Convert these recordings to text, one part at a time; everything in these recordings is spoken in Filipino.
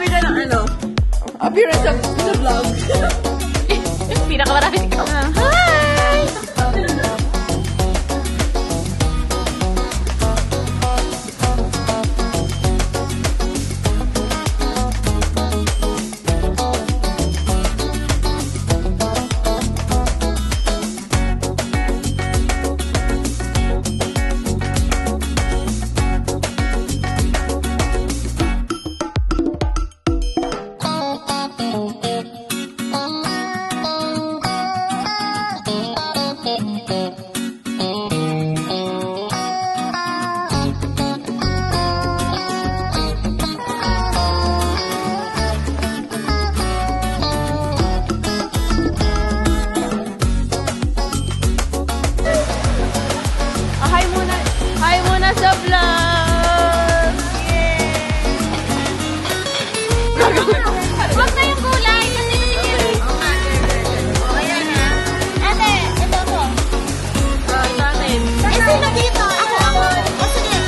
Magsabi ka ng ano? Appearance sa vlog. Pinakamarami ka. Hi! Hi muna sa vlog! Huwag na yung gulay. Kasi nasikirin. Ayan na. Ate, ito ko. Sa akin. Eh, sino dito? Ako. O, sige.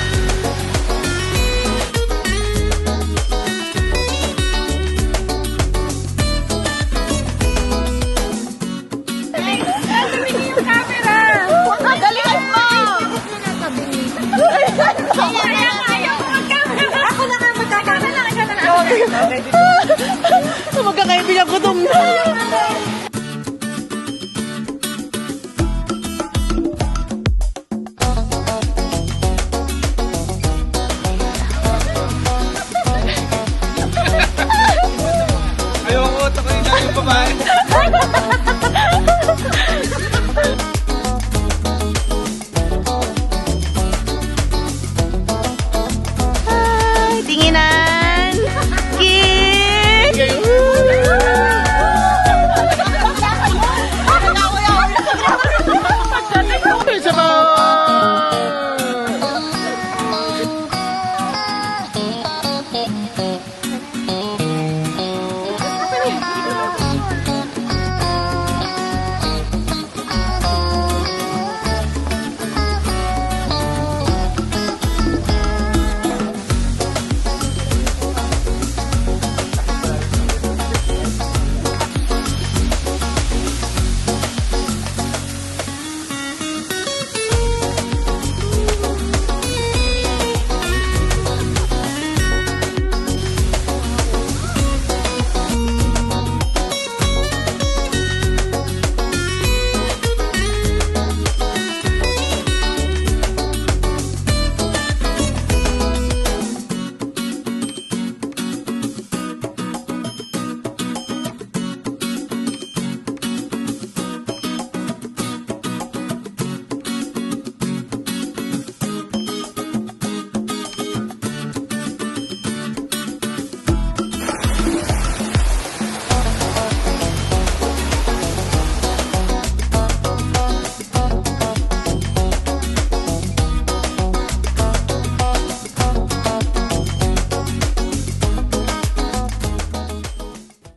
Ay, tumingin yung camera. Galingan mo! Ako na nga magkakamera. Magkakaibigan ko itong